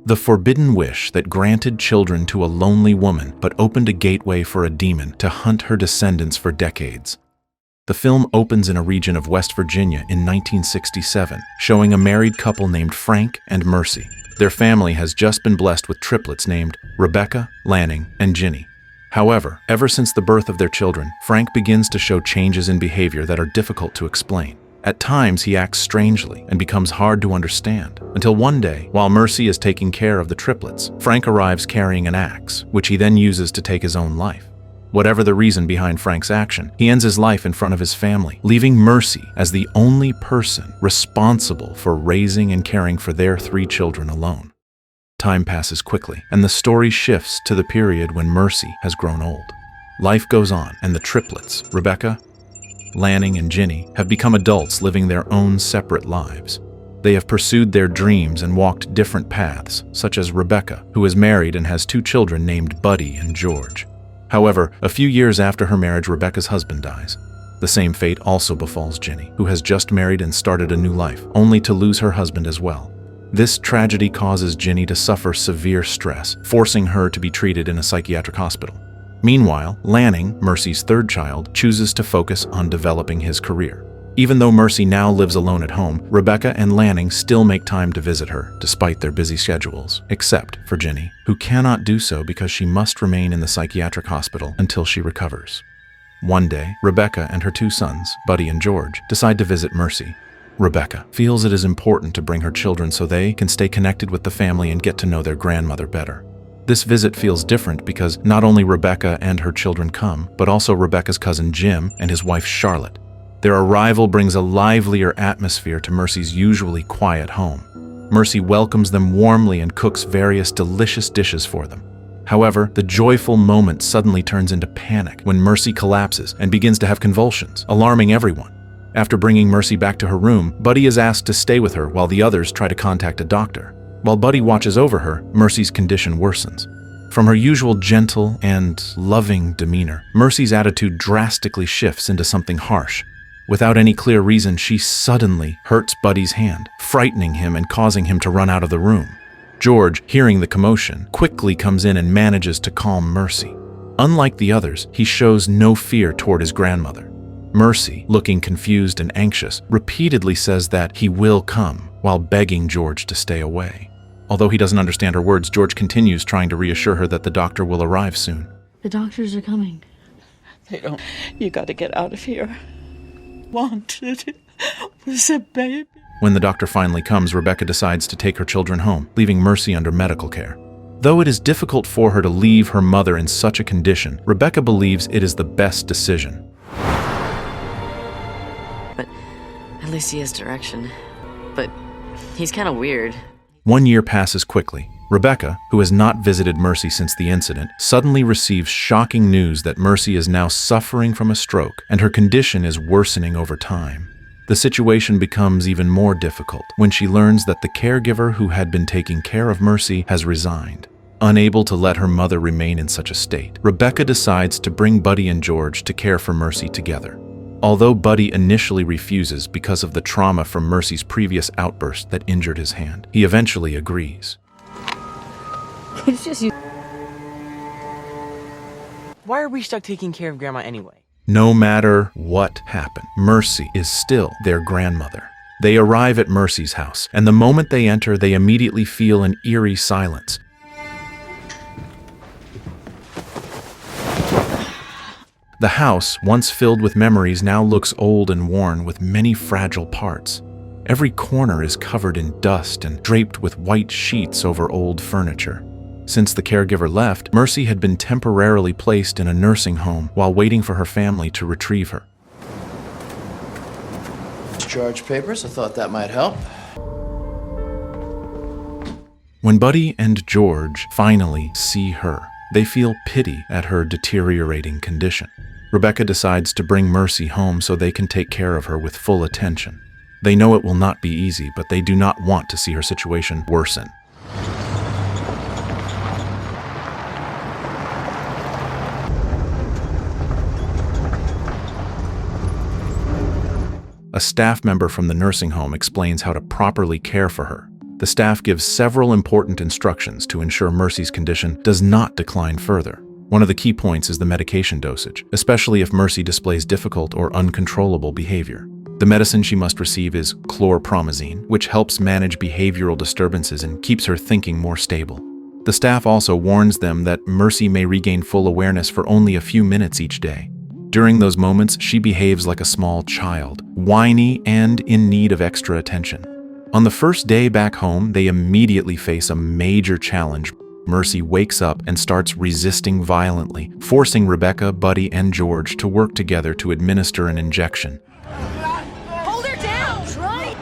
The forbidden wish that granted children to a lonely woman but opened a gateway for a demon to hunt her descendants for decades. The film opens in a region of West Virginia in 1967, showing a married couple named Frank and Mercy. Their family has just been blessed with triplets named Rebecca, Lanning, and Ginny. However, ever since the birth of their children, Frank begins to show changes in behavior that are difficult to explain. At times, he acts strangely and becomes hard to understand, until one day, while Mercy is taking care of the triplets, Frank arrives carrying an axe, which he then uses to take his own life. Whatever the reason behind Frank's action, he ends his life in front of his family, leaving Mercy as the only person responsible for raising and caring for their 3 children alone. Time passes quickly, and the story shifts to the period when Mercy has grown old. Life goes on, and the triplets, Rebecca, Lanning, and Ginny, have become adults living their own separate lives. They have pursued their dreams and walked different paths, such as Rebecca, who is married and has 2 children named Buddy and George. However, a few years after her marriage, Rebecca's husband dies. The same fate also befalls Ginny, who has just married and started a new life, only to lose her husband as well. This tragedy causes Ginny to suffer severe stress, forcing her to be treated in a psychiatric hospital. Meanwhile, Lanning, Mercy's 3rd child, chooses to focus on developing his career. Even though Mercy now lives alone at home, Rebecca and Lanning still make time to visit her, despite their busy schedules, except for Ginny, who cannot do so because she must remain in the psychiatric hospital until she recovers. One day, Rebecca and her 2 sons, Buddy and George, decide to visit Mercy. Rebecca feels it is important to bring her children so they can stay connected with the family and get to know their grandmother better. This visit feels different because not only Rebecca and her children come, but also Rebecca's cousin Jim and his wife Charlotte. Their arrival brings a livelier atmosphere to Mercy's usually quiet home. Mercy welcomes them warmly and cooks various delicious dishes for them. However, the joyful moment suddenly turns into panic when Mercy collapses and begins to have convulsions, alarming everyone. After bringing Mercy back to her room, Buddy is asked to stay with her while the others try to contact a doctor. While Buddy watches over her, Mercy's condition worsens. From her usual gentle and loving demeanor, Mercy's attitude drastically shifts into something harsh. Without any clear reason, she suddenly hurts Buddy's hand, frightening him and causing him to run out of the room. George, hearing the commotion, quickly comes in and manages to calm Mercy. Unlike the others, he shows no fear toward his grandmother. Mercy, looking confused and anxious, repeatedly says that he will come, while begging George to stay away. Although he doesn't understand her words, George continues trying to reassure her that the doctor will arrive soon. The doctors are coming. They don't. You gotta get out of here. Wanted was a baby. When the doctor finally comes, Rebecca decides to take her children home, leaving Mercy under medical care. Though it is difficult for her to leave her mother in such a condition, Rebecca believes it is the best decision. But at least he has direction. But he's kind of weird. 1 year passes quickly. Rebecca, who has not visited Mercy since the incident, suddenly receives shocking news that Mercy is now suffering from a stroke and her condition is worsening over time. The situation becomes even more difficult when she learns that the caregiver who had been taking care of Mercy has resigned. Unable to let her mother remain in such a state, Rebecca decides to bring Buddy and George to care for Mercy together. Although Buddy initially refuses because of the trauma from Mercy's previous outburst that injured his hand, he eventually agrees. It's just you. Why are we stuck taking care of Grandma anyway? No matter what happened, Mercy is still their grandmother. They arrive at Mercy's house, and the moment they enter, they immediately feel an eerie silence. The house, once filled with memories, now looks old and worn with many fragile parts. Every corner is covered in dust and draped with white sheets over old furniture. Since the caregiver left, Mercy had been temporarily placed in a nursing home while waiting for her family to retrieve her. Discharge papers, I thought that might help. When Buddy and George finally see her, they feel pity at her deteriorating condition. Rebecca decides to bring Mercy home so they can take care of her with full attention. They know it will not be easy, but they do not want to see her situation worsen. A staff member from the nursing home explains how to properly care for her. The staff gives several important instructions to ensure Mercy's condition does not decline further. One of the key points is the medication dosage, especially if Mercy displays difficult or uncontrollable behavior. The medicine she must receive is chlorpromazine, which helps manage behavioral disturbances and keeps her thinking more stable. The staff also warns them that Mercy may regain full awareness for only a few minutes each day. During those moments, she behaves like a small child, whiny and in need of extra attention. On the first day back home, they immediately face a major challenge. Mercy wakes up and starts resisting violently, forcing Rebecca, Buddy, and George to work together to administer an injection. Hold her down! Try!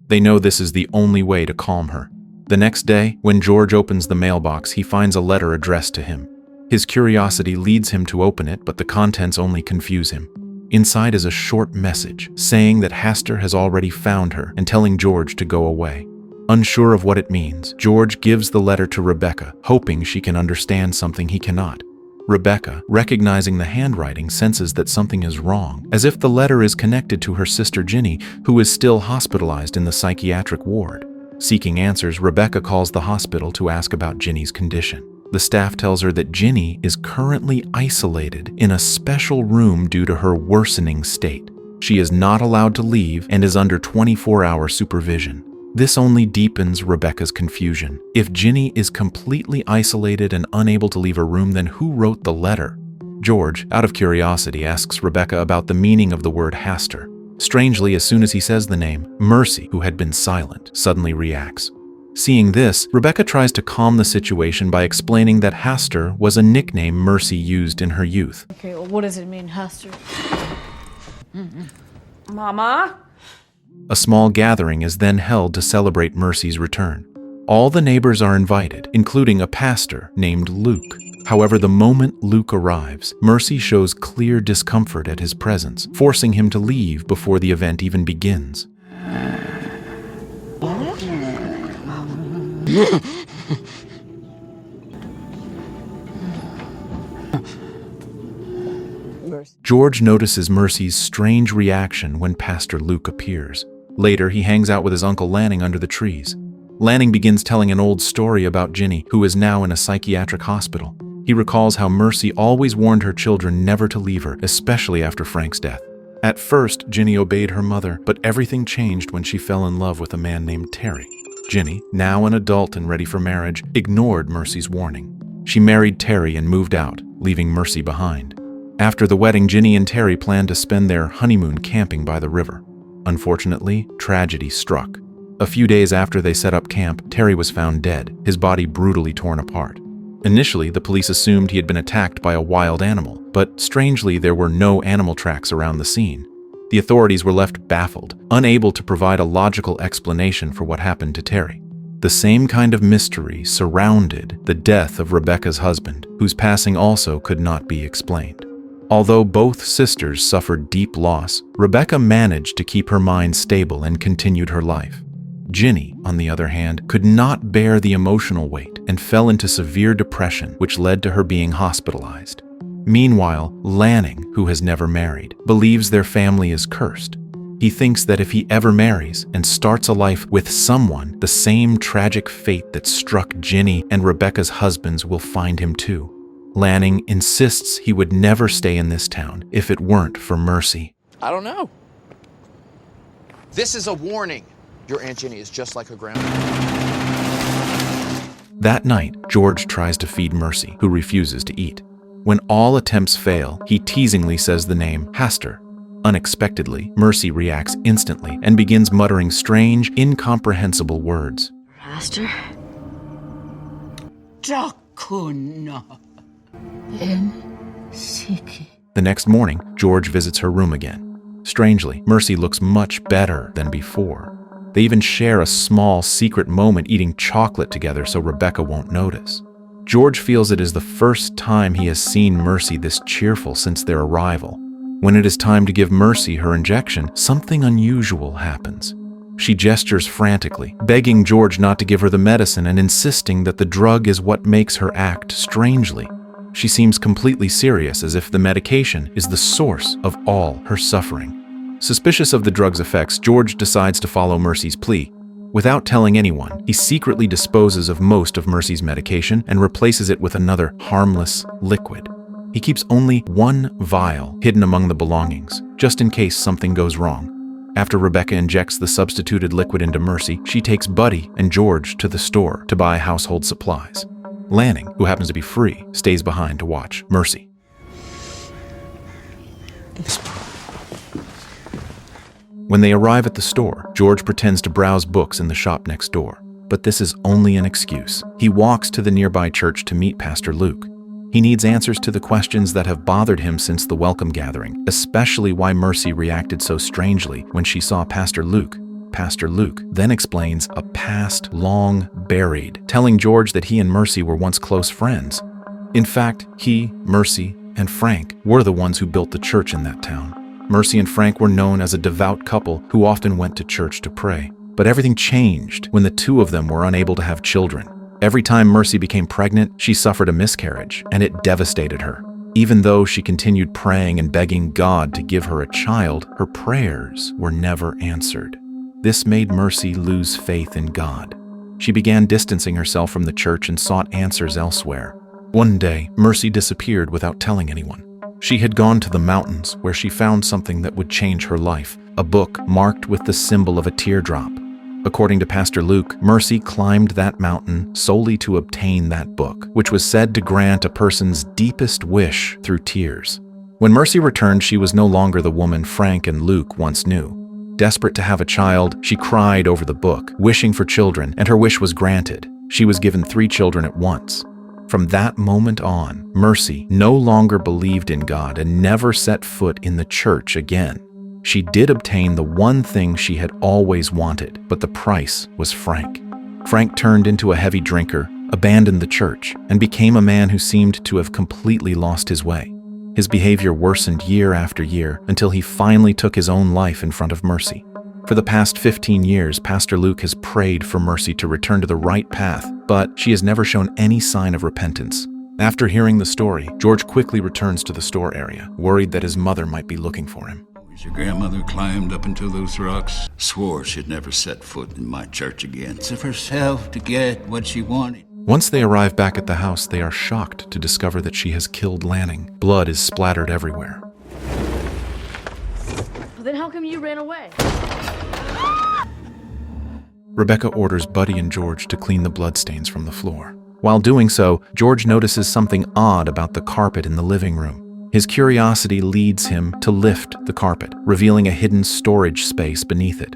They know this is the only way to calm her. The next day, when George opens the mailbox, he finds a letter addressed to him. His curiosity leads him to open it, but the contents only confuse him. Inside is a short message saying that Hastur has already found her and telling George to go away. Unsure of what it means, George gives the letter to Rebecca, hoping she can understand something he cannot. Rebecca, recognizing the handwriting, senses that something is wrong, as if the letter is connected to her sister Ginny, who is still hospitalized in the psychiatric ward. Seeking answers, Rebecca calls the hospital to ask about Ginny's condition. The staff tells her that Ginny is currently isolated in a special room due to her worsening state. She is not allowed to leave and is under 24-hour supervision. This only deepens Rebecca's confusion. If Ginny is completely isolated and unable to leave her room, then who wrote the letter? George, out of curiosity, asks Rebecca about the meaning of the word Hastur. Strangely, as soon as he says the name, Mercy, who had been silent, suddenly reacts. Seeing this, Rebecca tries to calm the situation by explaining that Hastur was a nickname Mercy used in her youth. Okay, well, what does it mean, Hastur? Mama? A small gathering is then held to celebrate Mercy's return. All the neighbors are invited, including a pastor named Luke. However, the moment Luke arrives, Mercy shows clear discomfort at his presence, forcing him to leave before the event even begins. George notices Mercy's strange reaction when Pastor Luke appears. Later, he hangs out with his Uncle Lanning under the trees. Lanning begins telling an old story about Ginny, who is now in a psychiatric hospital. He recalls how Mercy always warned her children never to leave her, especially after Frank's death. At first, Ginny obeyed her mother, but everything changed when she fell in love with a man named Terry. Ginny, now an adult and ready for marriage, ignored Mercy's warning. She married Terry and moved out, leaving Mercy behind. After the wedding, Ginny and Terry planned to spend their honeymoon camping by the river. Unfortunately, tragedy struck. A few days after they set up camp, Terry was found dead, his body brutally torn apart. Initially, the police assumed he had been attacked by a wild animal, but strangely, there were no animal tracks around the scene. The authorities were left baffled, unable to provide a logical explanation for what happened to Terry. The same kind of mystery surrounded the death of Rebecca's husband, whose passing also could not be explained. Although both sisters suffered deep loss, Rebecca managed to keep her mind stable and continued her life. Ginny, on the other hand, could not bear the emotional weight and fell into severe depression, which led to her being hospitalized. Meanwhile, Lanning, who has never married, believes their family is cursed. He thinks that if he ever marries and starts a life with someone, the same tragic fate that struck Ginny and Rebecca's husbands will find him too. Lanning insists he would never stay in this town if it weren't for Mercy. I don't know. This is a warning. Your Aunt Ginny is just like her grandma. That night, George tries to feed Mercy, who refuses to eat. When all attempts fail, he teasingly says the name Hastur. Unexpectedly, Mercy reacts instantly and begins muttering strange, incomprehensible words. Pastor? Dakuna. The next morning, George visits her room again. Strangely, Mercy looks much better than before. They even share a small, secret moment eating chocolate together so Rebecca won't notice. George feels it is the first time he has seen Mercy this cheerful since their arrival. When it is time to give Mercy her injection, something unusual happens. She gestures frantically, begging George not to give her the medicine and insisting that the drug is what makes her act strangely. She seems completely serious, as if the medication is the source of all her suffering. Suspicious of the drug's effects, George decides to follow Mercy's plea. Without telling anyone, he secretly disposes of most of Mercy's medication and replaces it with another harmless liquid. He keeps only one vial hidden among the belongings, just in case something goes wrong. After Rebecca injects the substituted liquid into Mercy, she takes Buddy and George to the store to buy household supplies. Lanning, who happens to be free, stays behind to watch Mercy. When they arrive at the store, George pretends to browse books in the shop next door. But this is only an excuse. He walks to the nearby church to meet Pastor Luke. He needs answers to the questions that have bothered him since the welcome gathering, especially why Mercy reacted so strangely when she saw Pastor Luke. Pastor Luke then explains a past long buried, telling George that he and Mercy were once close friends. In fact, he, Mercy, and Frank were the ones who built the church in that town. Mercy and Frank were known as a devout couple who often went to church to pray. But everything changed when the two of them were unable to have children. Every time Mercy became pregnant, she suffered a miscarriage, and it devastated her. Even though she continued praying and begging God to give her a child, her prayers were never answered. This made Mercy lose faith in God. She began distancing herself from the church and sought answers elsewhere. One day, Mercy disappeared without telling anyone. She had gone to the mountains, where she found something that would change her life, a book marked with the symbol of a teardrop. According to Pastor Luke, Mercy climbed that mountain solely to obtain that book, which was said to grant a person's deepest wish through tears. When Mercy returned, she was no longer the woman Frank and Luke once knew. Desperate to have a child, she cried over the book, wishing for children, and her wish was granted. She was given 3 children at once. From that moment on, Mercy no longer believed in God and never set foot in the church again. She did obtain the one thing she had always wanted, but the price was Frank. Frank turned into a heavy drinker, abandoned the church, and became a man who seemed to have completely lost his way. His behavior worsened year after year until he finally took his own life in front of Mercy. For the past 15 years, Pastor Luke has prayed for Mercy to return to the right path, but she has never shown any sign of repentance. After hearing the story, George quickly returns to the store area, worried that his mother might be looking for him. Your grandmother climbed up into those rocks, swore she'd never set foot in my church again. It's of herself to get what she wanted. Once they arrive back at the house, they are shocked to discover that she has killed Lanning. Blood is splattered everywhere. Well, then how come you ran away? Rebecca orders Buddy and George to clean the bloodstains from the floor. While doing so, George notices something odd about the carpet in the living room. His curiosity leads him to lift the carpet, revealing a hidden storage space beneath it.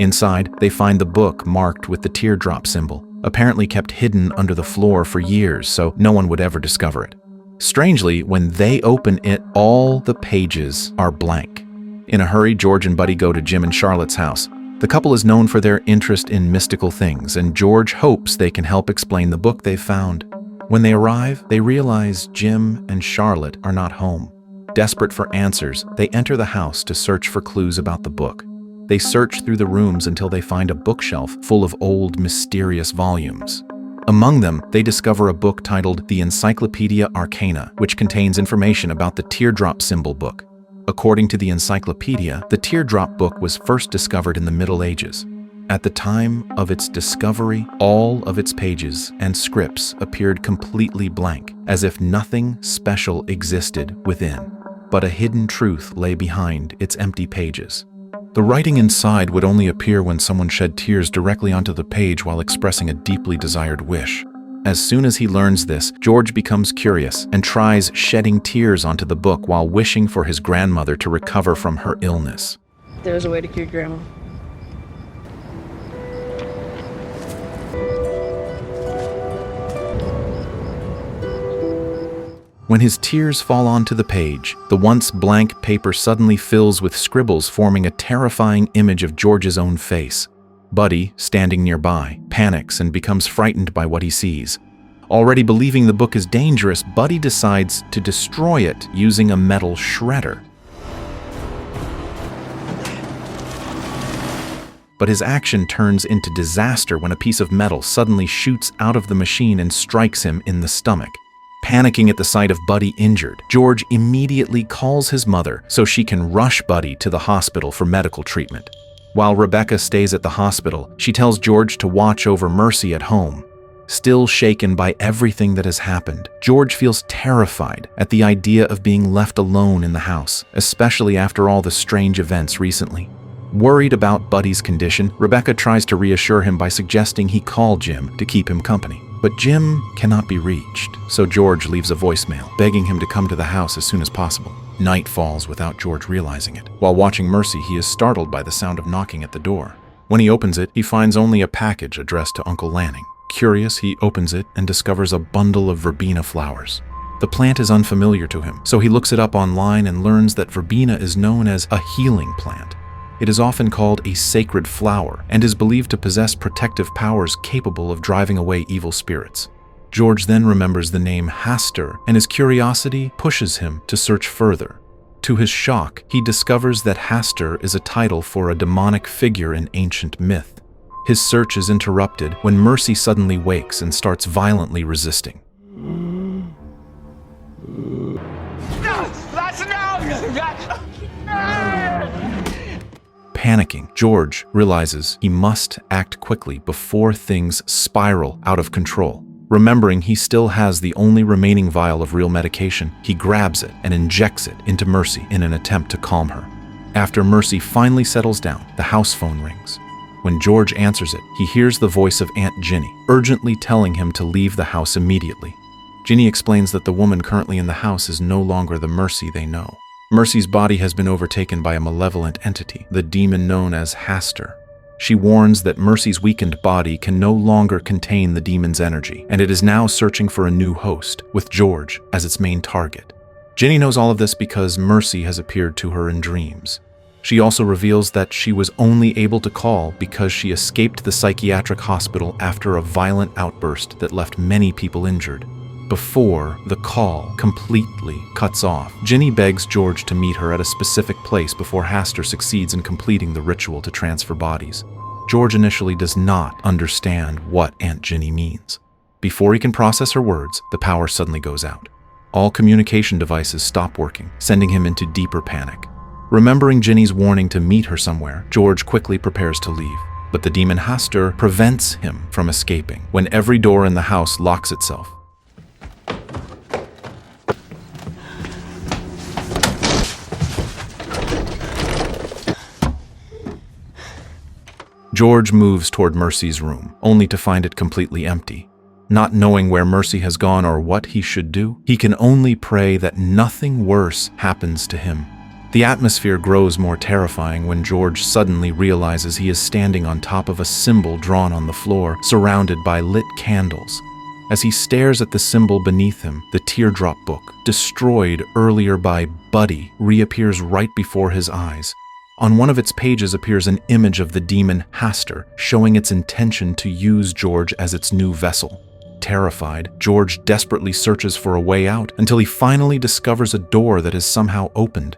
Inside, they find the book marked with the teardrop symbol, apparently kept hidden under the floor for years so no one would ever discover it. Strangely, when they open it, all the pages are blank. In a hurry, George and Buddy go to Jim and Charlotte's house. The couple is known for their interest in mystical things, and George hopes they can help explain the book they found. When they arrive, they realize Jim and Charlotte are not home. Desperate for answers, they enter the house to search for clues about the book. They search through the rooms until they find a bookshelf full of old, mysterious volumes. Among them, they discover a book titled The Encyclopedia Arcana, which contains information about the teardrop symbol book. According to the encyclopedia, the teardrop book was first discovered in the Middle Ages. At the time of its discovery, all of its pages and scripts appeared completely blank, as if nothing special existed within. But a hidden truth lay behind its empty pages. The writing inside would only appear when someone shed tears directly onto the page while expressing a deeply desired wish. As soon as he learns this, George becomes curious and tries shedding tears onto the book while wishing for his grandmother to recover from her illness. There's a way to cure Grandma. When his tears fall onto the page, the once blank paper suddenly fills with scribbles forming a terrifying image of George's own face. Buddy, standing nearby, panics and becomes frightened by what he sees. Already believing the book is dangerous, Buddy decides to destroy it using a metal shredder. But his action turns into disaster when a piece of metal suddenly shoots out of the machine and strikes him in the stomach. Panicking at the sight of Buddy injured, George immediately calls his mother so she can rush Buddy to the hospital for medical treatment. While Rebecca stays at the hospital, she tells George to watch over Mercy at home. Still shaken by everything that has happened, George feels terrified at the idea of being left alone in the house, especially after all the strange events recently. Worried about Buddy's condition, Rebecca tries to reassure him by suggesting he call Jim to keep him company. But Jim cannot be reached, so George leaves a voicemail, begging him to come to the house as soon as possible. Night falls without George realizing it. While watching Mercy, he is startled by the sound of knocking at the door. When he opens it, he finds only a package addressed to Uncle Lanning. Curious, he opens it and discovers a bundle of verbena flowers. The plant is unfamiliar to him, so he looks it up online and learns that verbena is known as a healing plant. It is often called a sacred flower and is believed to possess protective powers capable of driving away evil spirits. George then remembers the name Hastur, and his curiosity pushes him to search further. To his shock, he discovers that Hastur is a title for a demonic figure in ancient myth. His search is interrupted when Mercy suddenly wakes and starts violently resisting. Panicking, George realizes he must act quickly before things spiral out of control. Remembering he still has the only remaining vial of real medication, he grabs it and injects it into Mercy in an attempt to calm her. After Mercy finally settles down, the house phone rings. When George answers it, he hears the voice of Aunt Ginny, urgently telling him to leave the house immediately. Ginny explains that the woman currently in the house is no longer the Mercy they know. Mercy's body has been overtaken by a malevolent entity, the demon known as Hastur. She warns that Mercy's weakened body can no longer contain the demon's energy, and it is now searching for a new host, with George as its main target. Ginny knows all of this because Mercy has appeared to her in dreams. She also reveals that she was only able to call because she escaped the psychiatric hospital after a violent outburst that left many people injured. Before the call completely cuts off, Ginny begs George to meet her at a specific place before Hastur succeeds in completing the ritual to transfer bodies. George initially does not understand what Aunt Ginny means. Before he can process her words, the power suddenly goes out. All communication devices stop working, sending him into deeper panic. Remembering Ginny's warning to meet her somewhere, George quickly prepares to leave. But the demon Hastur prevents him from escaping when every door in the house locks itself. George moves toward Mercy's room, only to find it completely empty. Not knowing where Mercy has gone or what he should do, he can only pray that nothing worse happens to him. The atmosphere grows more terrifying when George suddenly realizes he is standing on top of a symbol drawn on the floor, surrounded by lit candles. As he stares at the symbol beneath him, the teardrop book, destroyed earlier by Buddy, reappears right before his eyes. On one of its pages appears an image of the demon Hastur, showing its intention to use George as its new vessel. Terrified, George desperately searches for a way out until he finally discovers a door that is somehow opened.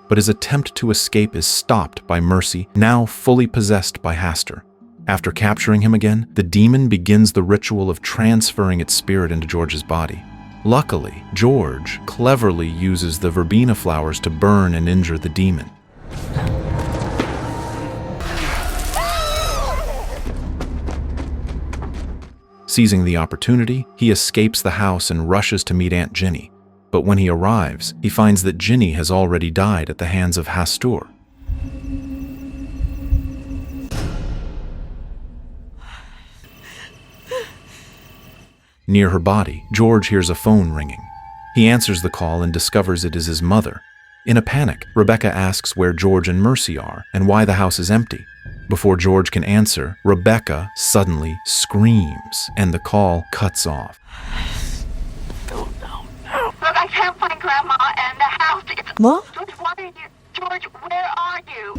But his attempt to escape is stopped by Mercy, now fully possessed by Hastur. After capturing him again, the demon begins the ritual of transferring its spirit into George's body. Luckily, George cleverly uses the verbena flowers to burn and injure the demon. Seizing the opportunity, he escapes the house and rushes to meet Aunt Ginny. But when he arrives, he finds that Ginny has already died at the hands of Hastur. Near her body, George hears a phone ringing. He answers the call and discovers it is his mother. In a panic, Rebecca asks where George and Mercy are and why the house is empty. Before George can answer, Rebecca suddenly screams and the call cuts off. Look, I can't find Grandma and the house. It's... What? George, what are you? George, where are you?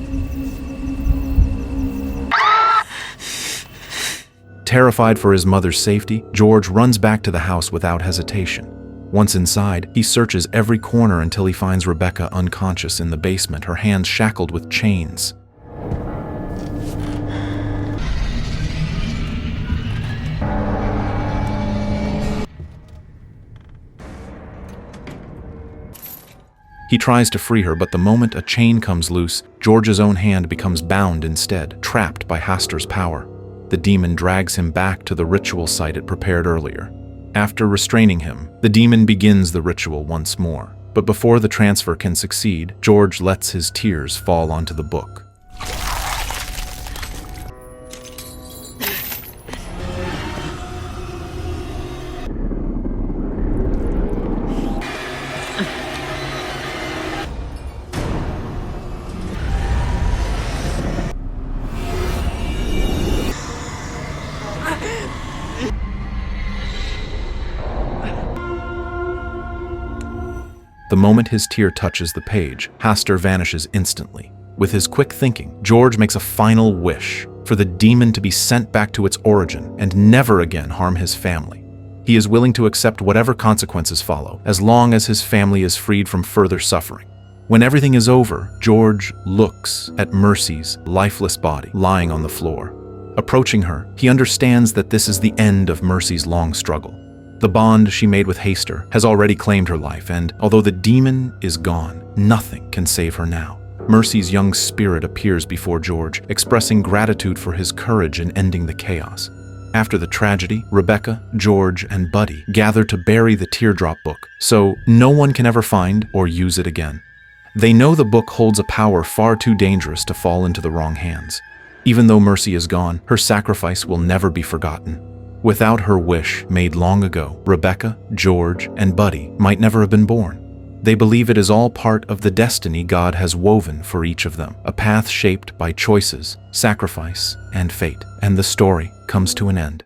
Terrified for his mother's safety, George runs back to the house without hesitation. Once inside, he searches every corner until he finds Rebecca unconscious in the basement, her hands shackled with chains. He tries to free her, but the moment a chain comes loose, George's own hand becomes bound instead, trapped by Hastur's power. The demon drags him back to the ritual site it prepared earlier. After restraining him, the demon begins the ritual once more. But before the transfer can succeed, George lets his tears fall onto the book. The moment his tear touches the page, Hastur vanishes instantly. With his quick thinking, George makes a final wish for the demon to be sent back to its origin and never again harm his family. He is willing to accept whatever consequences follow, as long as his family is freed from further suffering. When everything is over, George looks at Mercy's lifeless body lying on the floor. Approaching her, he understands that this is the end of Mercy's long struggle. The bond she made with Hastur has already claimed her life, and although the demon is gone, nothing can save her now. Mercy's young spirit appears before George, expressing gratitude for his courage in ending the chaos. After the tragedy, Rebecca, George, and Buddy gather to bury the teardrop book, so no one can ever find or use it again. They know the book holds a power far too dangerous to fall into the wrong hands. Even though Mercy is gone, her sacrifice will never be forgotten. Without her wish made long ago, Rebecca, George, and Buddy might never have been born. They believe it is all part of the destiny God has woven for each of them, a path shaped by choices, sacrifice, and fate. And the story comes to an end.